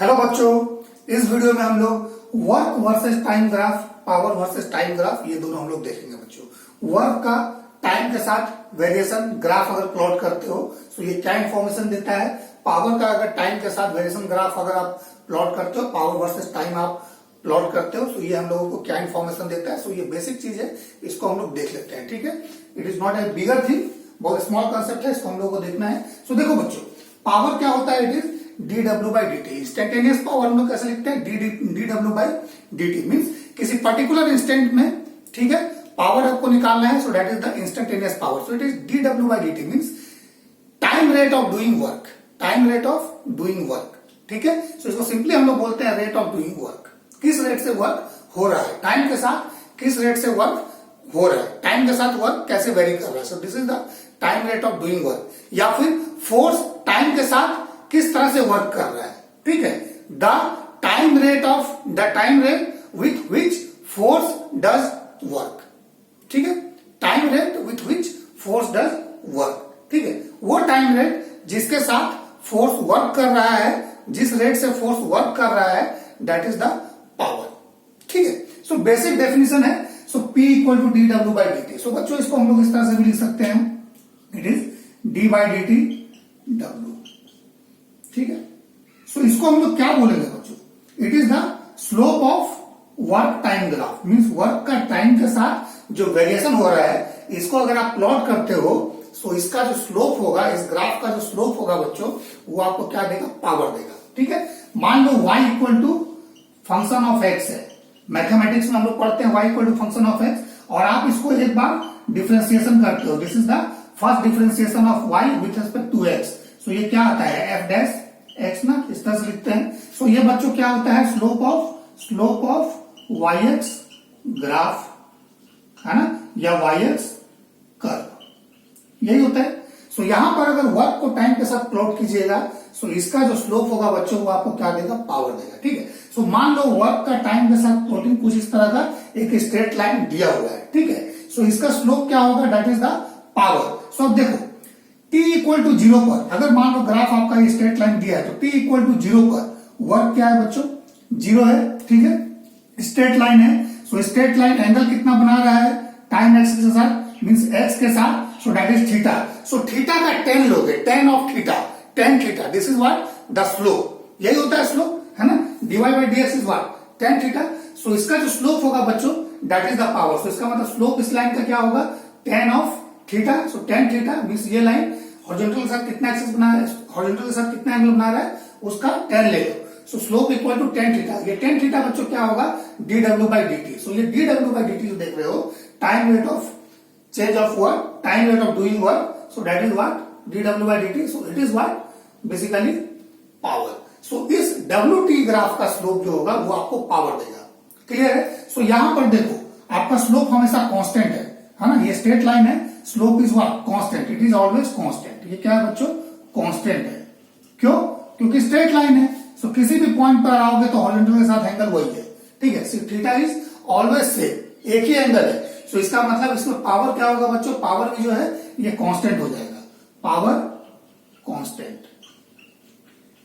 Hello बच्चों, इस video में हम लोग work versus time graph, power versus time graph, ये दोनों हम लोग देखेंगे बच्चों। वर्क का टाइम के साथ वेरिएशन ग्राफ अगर प्लॉट करते हो तो ये क्या इंफॉर्मेशन देता है। पावर का अगर टाइम के साथ वेरिएशन ग्राफ अगर आप प्लॉट करते हो, पावर वर्सेस टाइम आप प्लॉट करते हो, तो ये हम लोगों को क्या इंफॉर्मेशन देता है। सो ये बेसिक चीज है, इसको हम लोग देख लेते हैं। ठीक है, it is not a bigger thing, बहुत स्मॉल कॉन्सेप्ट है, इसको हम लोगों को देखना है। सो देखो बच्चों, पावर क्या होता है, it is dw by dt। Instantaneous power हम लोग कैसे लिखते हैं, dw by dt मींस किसी पर्टिकुलर इंस्टेंट में, ठीक है, पावर आपको निकालना है। सो that is the instantaneous power. So it is dw by dt means time rate of doing work, time rate of doing work. ठीक है, सो इसको सिंपली हम लोग बोलते हैं रेट ऑफ डूइंग वर्क। किस रेट से वर्क हो रहा है, टाइम के साथ किस रेट से वर्क हो रहा है, टाइम के साथ वर्क कैसे वेरी कर रहा है। So this is the time rate of doing work. या फिर फोर्स टाइम के साथ किस तरह से वर्क कर रहा है। ठीक है, the time rate with which force does work. ठीक है, time rate with which force does work. ठीक है, वो टाइम रेट जिसके साथ फोर्स वर्क कर रहा है, जिस रेट से फोर्स वर्क कर रहा है, दैट इज द पावर। ठीक है, सो बेसिक डेफिनेशन है। So P equal to D W by D T. So बच्चों इसको हम लोग इस तरह से भी लिख सकते हैं, it is D by D T W. ठीक है, सो इसको हम लोग क्या बोलेंगे बच्चों, it is the slope of work time graph. Means work का टाइम के साथ जो वेरिएशन हो रहा है, इसको अगर आप प्लॉट करते हो, सो इसका जो स्लोप होगा, इस ग्राफ का जो स्लोप होगा बच्चों, वो आपको क्या देगा, पावर देगा। ठीक है, मान लो y equal to function of x है, मैथमेटिक्स में हम लोग पढ़ते हैं y equal to function of x, और आप इसको एक बार डिफरेंशिएशन करते हो। This is the first differentiation of y with respect to x। सो ये क्या आता है, f डैश x ना, इस तरह से लिखते हैं। सो ये बच्चों क्या होता है, स्लोप ऑफ yx ग्राफ, है ना, या yx कर्व, यही होता है। सो यहां पर अगर वर्क को टाइम के साथ प्लॉट कीजिएगा, सो इसका जो स्लोप होगा बच्चों, वो आपको क्या देगा, पावर देगा। ठीक है, सो मान लो वर्क का टाइम के साथ प्लॉटिंग कुछ इस तरह का एक स्ट्रेट लाइन दिया हुआ है। ठीक है, सो इसका स्लोप क्या होगा, दैट इज द पावर। सो अब देखो t इक्वल टू 0 पर, अगर मान लो ग्राफ आपका ये स्ट्रेट लाइन दिया है, तो t इक्वल टू 0 पर वर्क क्या है बच्चों, 0 है। ठीक है, स्ट्रेट लाइन है। सो स्ट्रेट लाइन एंगल कितना बना रहा है, टाइम एक्स के साथ, मींस एक्स के साथ। So that is theta. So theta का 10 लोगे, 10 of theta, 10 theta, this is what the slope. यही होता है स्लोप, है ना, dy by dx is what, 10 theta. So इसका जो स्लोप होगा बच्चों, that is the power. So इसका मतलब स्लोप इस लाइन का क्या होगा, 10 of theta. So 10 theta means ये लाइन हॉरिजॉन्टल के साथ कितना एक्सिस बना रहा है, हॉरिजॉन्टल के साथ कितना एंगल बना रहा है, उसका 10 ले लो। So slope equal to 10 theta. ये 10 थीटा बच्चों क्या होगा, D W by D T. So ये D W by D T जो देख रहे हो, time rate of change of work, time rate of doing work. So that is what, D W by D T. So it is what, basically power. So इस W T graph का slope जो होगा, वो आपको power देगा। Clear है। सो यहां पर देखो, आपका स्लोप हमेशा कांस्टेंट है ना, ये स्ट्रेट लाइन है, slope is what, constant, it is always constant. ये क्या है बच्चों, कांस्टेंट है। क्यों, क्योंकि स्ट्रेट लाइन है। सो किसी भी पॉइंट पर आओगे तो हॉरिजॉन्टल के साथ एंगल वही है। ठीक है, थीटा इज ऑलवेज सेम, एक ही एंगल है। सो इसका मतलब इसमें पावर क्या होगा बच्चों, पावर भी जो है ये कांस्टेंट हो जाएगा, पावर कांस्टेंट।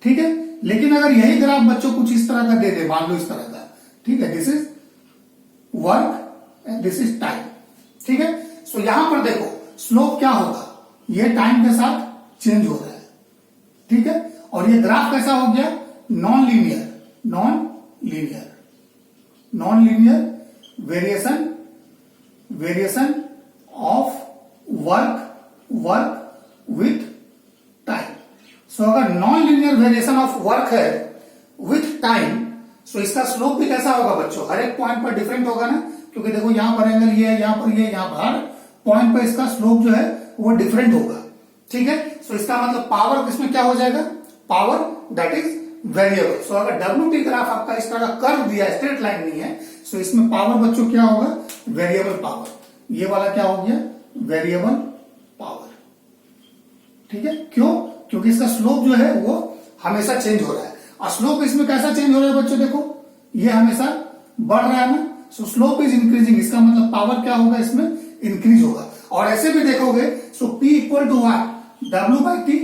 ठीक है, लेकिन अगर यही ग्राफ बच्चों कुछ इस तरह का दे दे, मान लो इस तरह का, ठीक है, this is work and this is time. ठीक है, सो यहां पर देखो स्लोप क्या होगा, ये टाइम के साथ चेंज हो रहा है। ठीक है, और ये ग्राफ कैसा हो गया, non linear variation of work with time. So अगर non linear variation of work है विथ टाइम, सो इसका स्लोप भी कैसा होगा बच्चों, हर एक पॉइंट पर डिफरेंट होगा ना, क्योंकि देखो यहां पर एंगल ये है, यहां पर ये, यहां पर हर पॉइंट पर इसका स्लोप जो है वो डिफरेंट होगा। ठीक है, सो इसका मतलब पावर किसमें क्या हो जाएगा, पावर दैट इज वेरिएबल। सो अगर डब्ल्यू टी ग्राफ आपका इस तरह का कर्व दिया है, स्ट्रेट लाइन नहीं है, सो इसमें पावर बच्चों क्या होगा, वेरिएबल पावर। ये वाला क्या हो गया, वेरिएबल पावर। ठीक है, क्यों, क्योंकि इसका स्लोप जो है वो हमेशा चेंज हो रहा है। और स्लोप इसमें कैसा चेंज हो रहा है बच्चों, देखो ये हमेशा बढ़ रहा है ना। सो स्लोप इज इंक्रीजिंग, इसका मतलब पावर क्या होगा, इसमें इंक्रीज होगा। और ऐसे भी देखोगे, so P equal to what, W by T.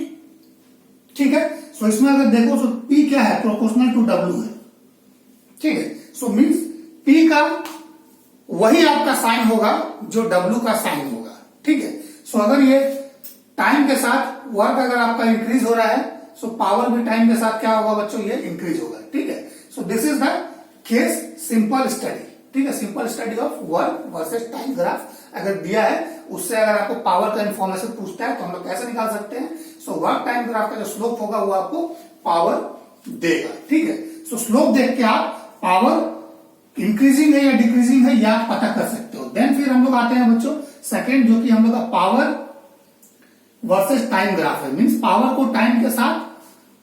ठीक है, सो इसमें अगर देखो तो पी क्या है, प्रोपोर्शनल टू डब्ल्यू है, ठीक है। सो मीन्स पी का वही आपका साइन होगा जो डब्ल्यू का साइन होगा, ठीक है। सो अगर ये टाइम के साथ वर्क अगर आपका इंक्रीज हो रहा है, सो पावर भी टाइम के साथ क्या होगा बच्चों, ये इंक्रीज होगा, ठीक है। So this is the case simple study, ठीक है। Simple study of work versus time graph अगर दिया है, उससे अगर आपको पावर का इंफॉर्मेशन पूछता है तो हम लोग कैसे निकाल सकते हैं। सो वर्क टाइम ग्राफ का जो स्लोप होगा वो आपको पावर देगा, ठीक है। सो स्लोप देख के आप पावर इंक्रीजिंग है या डिक्रीजिंग है या आप पता कर सकते हो। देन फिर हम लोग आते हैं बच्चों सेकेंड, जो कि हम लोग का पावर वर्सेस टाइम ग्राफ है। मीन्स पावर को टाइम के साथ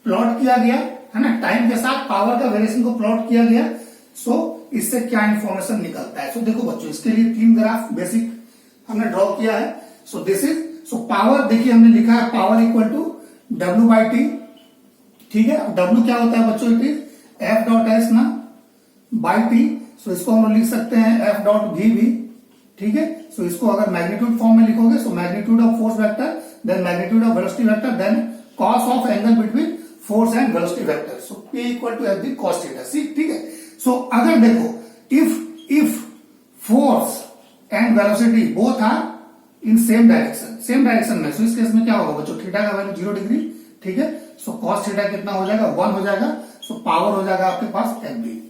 प्लॉट किया गया है ना, टाइम के साथ पावर का वेरिएशन को प्लॉट किया गया। सो इससे क्या इंफॉर्मेशन निकलता है। सो देखो बच्चों, इसके लिए 3 ग्राफ बेसिक हमने ड्रॉ किया है। So this is, so power देखिए हमने लिखा है power equal to W by T, ठीक है। डब्ल्यू क्या होता है बच्चों, it is F dot S ना बाई टी। सो इसको हम लिख सकते हैं एफ डॉट वी भी, ठीक है। सो इसको अगर मैग्नीट्यूड फॉर्म में लिखोगे, so magnitude of force vector, then magnitude of velocity vector, then cos of angle between force and velocity vector. So P equal to F B cos theta C, ठीक है। So अगर देखो if force and velocity both are in same direction में, so इस case में क्या होगा बच्चों, थीटा का वैल्यू 0 डिग्री, ठीक है। सो कॉस थीटा कितना हो जाएगा, 1 हो जाएगा। सो पावर हो जाएगा आपके पास एफ बी,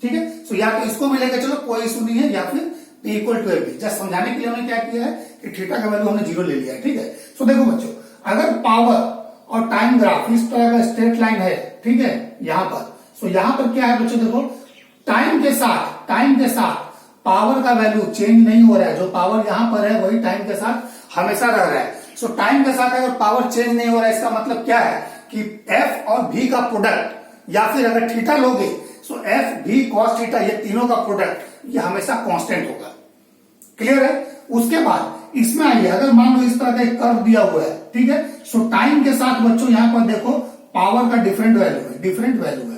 ठीक है। सो या तो इसको भी लेकर चलो, कोई इशू नहीं है, या फिर P equal to F B. Just समझाने के लिए हमने क्या किया है कि थीटा का वैल्यू हमने 0 ले लिया है, ठीक है। सो देखो बच्चों, अगर पावर और टाइम ग्राफ इस तरह का स्ट्रेट लाइन है, ठीक है, यहां पर। सो यहां पर क्या है बच्चों, देखो टाइम के साथ पावर का वैल्यू चेंज नहीं हो रहा है। जो पावर यहां पर है वही टाइम के साथ हमेशा रह रहा है। सो टाइम के साथ अगर पावर चेंज नहीं हो रहा है, इसका मतलब क्या है कि एफ और भी का प्रोडक्ट, या फिर अगर थीटा लोगे, सो एफ भी कॉस थीटा, ये तीनों का प्रोडक्ट ये हमेशा कांस्टेंट होगा। क्लियर है। उसके बाद इसमें आइए, अगर मान लो इस तरह का एक कर्व दिया हुआ है, ठीक है। सो टाइम के साथ बच्चों यहां पर देखो पावर का डिफरेंट वैल्यू है,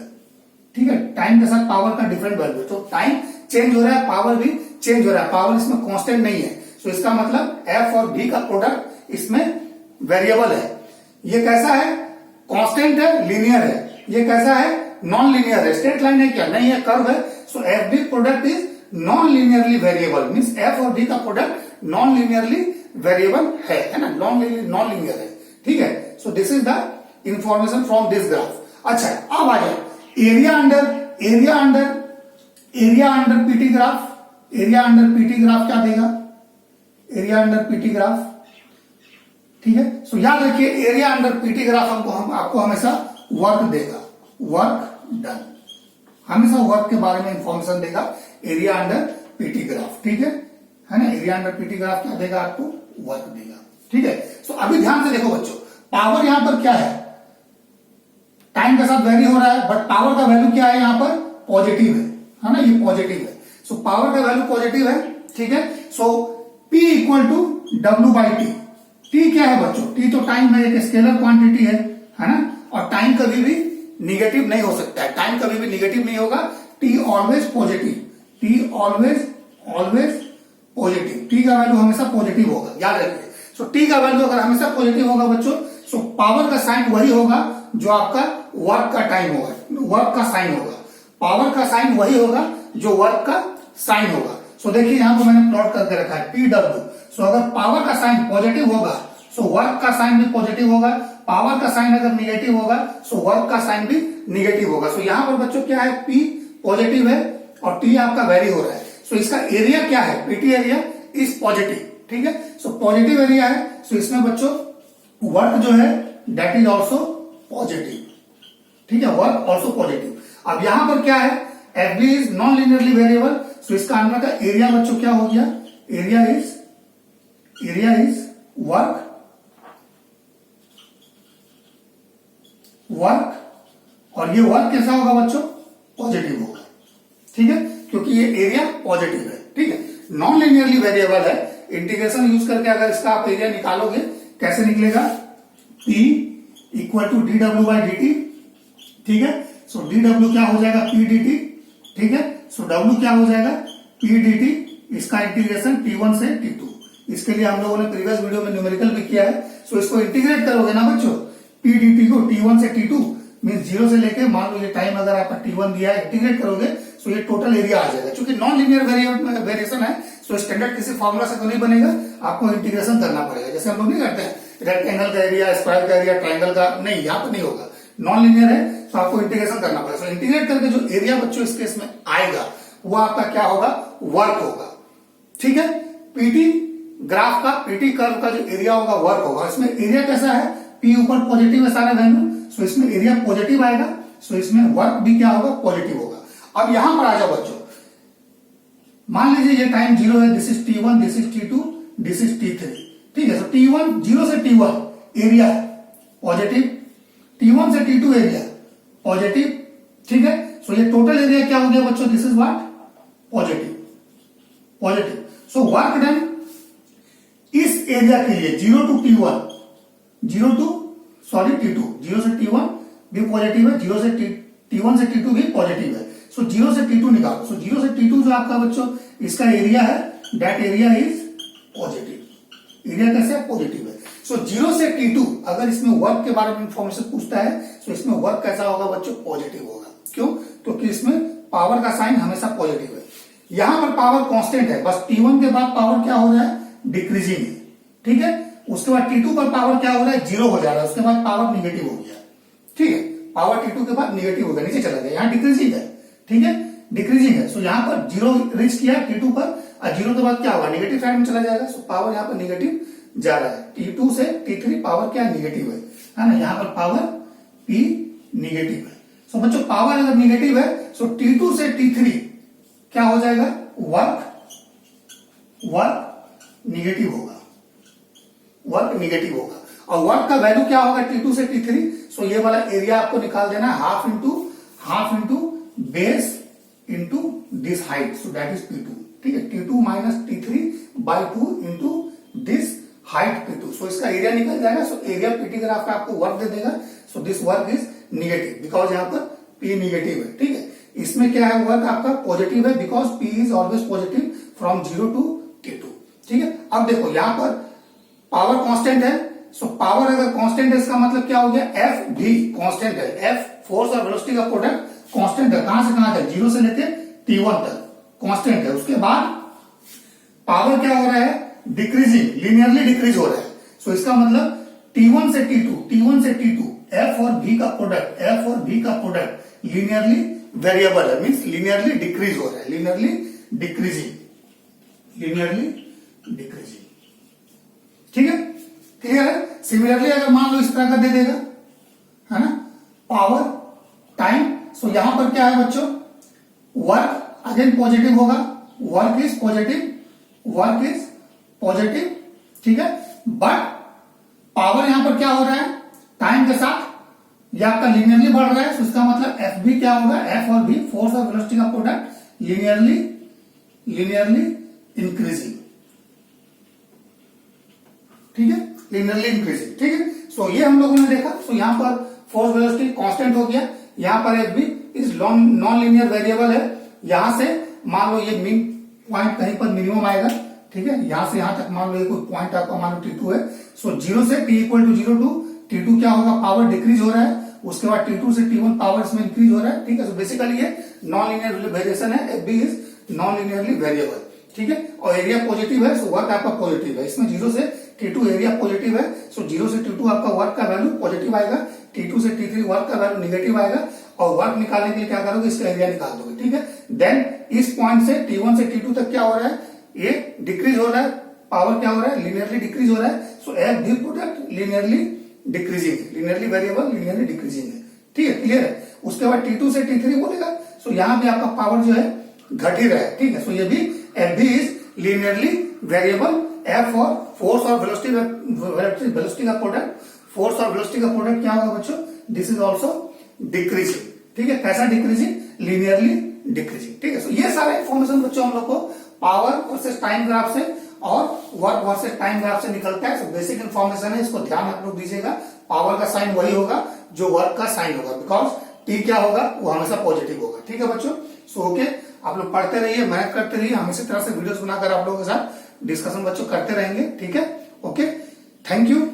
ठीक है। टाइम के साथ पावर का डिफरेंट वैल्यू है, तो टाइम चेंज हो रहा है, पावर भी चेंज हो रहा है, पावर इसमें कांस्टेंट नहीं है। सो इसका मतलब एफ और बी का प्रोडक्ट इसमें वेरिएबल है। ये कैसा है, कांस्टेंट है, लीनियर है। ये कैसा है, नॉन लीनियर है। स्ट्रेट लाइन है क्या, नहीं है, कर्व है। So F B product is non linearly variable, means F और बी का प्रोडक्ट नॉन लीनियरली वेरिएबल है ना, नॉन लीनियर है, ठीक है। So this is the information from this graph. अच्छा, अब आ जाए area under PT graph. Area under PT graph क्या देगा, एरिया अंडर पीटी ग्राफ, ठीक है। सो याद रखिए एरिया अंडर पीटी ग्राफ आपको हमेशा वर्क देगा, वर्क डन, हमेशा वर्क के बारे में इंफॉर्मेशन देगा एरिया अंडर पीटी ग्राफ, ठीक है ना। एरिया अंडर पीटी ग्राफ क्या देगा आपको, वर्क देगा, ठीक है। सो अभी ध्यान से देखो बच्चों, पावर यहां पर क्या है, टाइम के साथ वेरी हो रहा है, बट पावर का वैल्यू क्या है यहां पर, पॉजिटिव है ना, ये पॉजिटिव है। सो पावर का वैल्यू पॉजिटिव है, ठीक है। So P equal to W by T. T क्या है बच्चों, टी तो टाइम है, एक स्केलर क्वांटिटी है ना। और टाइम कभी भी निगेटिव नहीं हो सकता है, टाइम कभी भी निगेटिव नहीं होगा। T always positive, T always positive, T का वैल्यू हमेशा पॉजिटिव होगा, याद रखिए। सो टी का वैल्यू अगर हमेशा पॉजिटिव होगा बच्चों, सो पावर का साइन वही होगा जो आपका वर्क का टाइम होगा, वर्क का साइन होगा। पावर का साइन वही होगा जो वर्क का साइन होगा। सो देखिए यहां पर मैंने प्लॉट करके रखा है पी डब्ल्यू। सो अगर पावर का साइन पॉजिटिव होगा, सो वर्क का साइन भी पॉजिटिव होगा। पावर का साइन अगर निगेटिव होगा, सो वर्क का साइन भी निगेटिव होगा। सो यहां पर बच्चों क्या है, पी पॉजिटिव है और टी आपका वेरी हो रहा है। सो इसका एरिया क्या है, पीटी एरिया इज पॉजिटिव, ठीक है। सो पॉजिटिव एरिया है, सो इसमें बच्चों वर्क जो है दैट इज ऑल्सो पॉजिटिव, ठीक है, वर्क ऑल्सो पॉजिटिव। अब यहां पर क्या है, F B is non linearly variable. So इसका अंदर का एरिया बच्चों क्या हो गया, एरिया इज वर्क, और ये वर्क कैसा होगा बच्चों, पॉजिटिव होगा, ठीक है, क्योंकि ये एरिया पॉजिटिव है, ठीक है। नॉन लिनियरली वेरिएबल है, इंटीग्रेशन यूज करके अगर इसका आप एरिया निकालोगे कैसे निकलेगा, P equal to D W by D T, ठीक है। सो डी डब्ल्यू क्या हो जाएगा, पी डी टी, ठीक है। सो डब्ल्यू क्या हो जाएगा, पी डी टी, इसका इंटीग्रेशन T1 से T2। इसके लिए हम लोगों ने प्रीवियस वीडियो में न्यूमेरिकल भी किया है। सो इसको इंटीग्रेट करोगे ना बच्चों, पी डी टी को T1 से T2 मीन 0 से लेके मान लो ये टाइम अगर आपका T1 दिया है, इंटीग्रेट करोगे तो ये टोटल एरिया आ जाएगा। क्योंकि नॉन लीनियर वेरिएशन है तो स्टैंडर्ड किसी फॉर्मूला से तो नहीं बनेगा, आपको इंटीग्रेशन करना पड़ेगा। जैसे हम लोग नहीं करते हैं रेक्टेंगल का एरिया, स्क्वायर का एरिया, ट्राइंगल का, नहीं यहाँ पर नहीं होगा, नॉन लीनियर है तो आपको इंटीग्रेशन करना पड़ेगा। तो इंटीग्रेट करके जो एरिया बच्चों इस केस में आएगा वो आपका क्या होगा, वर्क होगा। ठीक है, पीटी ग्राफ का, पीटी कर्व का जो एरिया होगा वर्क होगा। इसमें एरिया कैसा है, पी ऊपर पॉजिटिव है सारा वैल्यू, सो इसमें एरिया पॉजिटिव आएगा, सो इसमें वर्क भी क्या होगा, पॉजिटिव होगा। अब यहां पर आ जाओ बच्चों, मान लीजिए ये टाइम 0 है, this is T1, this is T2, this is T3। ठीक है, सो T1 0 से T1 एरिया पॉजिटिव, T1 से T2 एरिया पॉजिटिव। ठीक है, सो ये टोटल एरिया क्या हो गया बच्चों, this is what, positive, positive. So work done इस एरिया के लिए 0 टू T1, T2, 0 से T1 भी पॉजिटिव है, 0 से T1 से T2 भी पॉजिटिव है। सो 0 से T2 निकालो। सो 0 से T2 जो आपका बच्चों इसका एरिया है, that area is positive. Area कैसे है, पॉजिटिव है। सो 0 से T2 अगर इसमें वर्क के बारे में इंफॉर्मेशन पूछता है तो इसमें वर्क कैसा होगा बच्चों, पॉजिटिव होगा। क्यों, क्योंकि इसमें पावर का साइन हमेशा पॉजिटिव है। यहां पर पावर कांस्टेंट है, बस T1 के बाद पावर क्या हो रहा है, डिक्रीजिंग है। ठीक है, उसके बाद T2 पर पावर क्या हो रहा है, 0 हो जा रहा है, उसके बाद पावर निगेटिव हो गया। ठीक है, पावर T2 के बाद निगेटिव हो गया, नीचे चला गया, यहाँ डिक्रीजिंग है। ठीक है, डिक्रीजिंग है। सो यहाँ पर 0 रीच किया T2 पर, और 0 के बाद क्या होगा, निगेटिव साइड में चला जाएगा। सो पावर यहाँ पर निगेटिव जा रहा है। T2 से T3 पावर क्या निगेटिव है ना, यहाँ पर पावर P निगेटिव है। सो बच्चों पावर अगर निगेटिव है सो T2 से T3 क्या हो जाएगा, वर्क निगेटिव होगा, वर्क निगेटिव होगा। और वर्क का वैल्यू क्या होगा T2 से T3, सो ये वाला एरिया आपको निकाल देना है, half into base into this height, so that is P2। ठीक है, T2 minus T3 by 2 into this height P2। सो इसका एरिया निकल जाएगा। सो एरिया पीटी ग्राफ का आपको वर्क दे देगा। So this work is negative because यहाँ पर P निगेटिव है। ठीक है, इसमें क्या है, वर्क आपका पॉजिटिव है because P is always positive from 0 to T2। ठीक है, अब देखो यहाँ पर पावर कांस्टेंट है। सो पावर अगर कांस्टेंट है इसका मतलब क्या हो गया, F भी कांस्टेंट है। F फोर्स और वेलोसिटी का प्रोडक्ट कांस्टेंट है, कहां से कहां तक, 0 से लेके T1 तक कांस्टेंट है। उसके बाद पावर क्या हो रहा है, डिक्रीजिंग, लीनियरली डिक्रीज हो रहा है। सो इसका मतलब T1 से T2 F और V का प्रोडक्ट लीनियरली वेरिएबल है, मींस लीनियरली डिक्रीज हो रहा है, लीनियरली डिक्रीजिंग। ठीक है, क्लियर है। सिमिलरली अगर मान लो इस तरह का दे देगा, है ना, पावर टाइम, सो यहां पर क्या है बच्चों, वर्क अगेन पॉजिटिव होगा, वर्क इज पॉजिटिव। ठीक है, बट पावर यहां पर क्या हो रहा है, टाइम के साथ ये आपका लीनियरली बढ़ रहा है। सो इसका मतलब एफ भी क्या होगा, एफ और भी फोर्स और वेलोसिटी का प्रोडक्ट लीनियरली इंक्रीजिंग। ठीक है, लीनियरली इंक्रीजिंग। ठीक है, सो ये हम लोगों ने देखा। सो यहां पर फोर्स वेलोसिटी कांस्टेंट हो गया, यहां पर एफ भी इज नॉन लीनियर वेरिएबल है। यहां से मान लो ये मीन पॉइंट कहीं पर मिनिमम आएगा। ठीक है, यहां से यहां तक मान लो ये कोई पॉइंट आपका मान लो T2 है। सो 0 से T equal to 0 to T2 क्या होगा, पावर डिक्रीज हो रहा है। उसके बाद T2 से T1 पावर इसमें इंक्रीज हो रहा है। ठीक है, सो बेसिकली ये नॉन लीनियर वेरिएशन है, F B is non linearly variable. ठीक है, और एरिया पॉजिटिव है, सो वर्क आपका पॉजिटिव है। इसमें 0 से T2 एरिया पॉजिटिव है, सो 0 से T2 आपका वर्क का वैल्यू पॉजिटिव आएगा, T2 से T3 वर्क का वैल्यू निगेटिव आएगा। और वर्क निकालने के लिए क्या करोगे, इसका एरिया निकाल दोगे। ठीक है, देन इस पॉइंट से T1 से T2 तक क्या हो रहा है, ये डिक्रीज हो रहा है, पावर क्या हो रहा है, लीनियरली डिक्रीज हो रहा है। सो एफ भी product linearly decreasing, linearly variable linearly decreasing है। ठीक है, क्लियर है। उसके बाद T2 से T3 बोलेगा, सो यहां भी आपका पावर जो है घट ही रहा है। ठीक है, सो ये भी एफ भी इज लीनियरली वेरिएबल। एफ और फोर्स और वेलोसिटी का प्रोडक्ट क्या होगा बच्चों, दिस इज ऑल्सो डिक्रीजिंग। ठीक है, कैसा डिक्रीजिंग, लीनियरली डिक्रीजिंग। ठीक है, सो ये सारा इंफॉर्मेशन बच्चों हम लोग को पावर वर्सेस टाइम ग्राफ से और वर्क वर्सेस टाइम ग्राफ से निकलता है। सो बेसिक इंफॉर्मेशन है, इसको ध्यान आप लोग दीजिएगा। पावर का साइन वही होगा जो वर्क का साइन होगा, बिकॉज टी क्या होगा, वो हमेशा पॉजिटिव होगा। ठीक है बच्चों, सो ओके, आप लोग पढ़ते रहिए, मेहनत करते रहिए। हम इसी तरह से वीडियोस बनाकर आप लोगों के साथ डिस्कशन बच्चों करते रहेंगे। ठीक है, ओके, थैंक यू।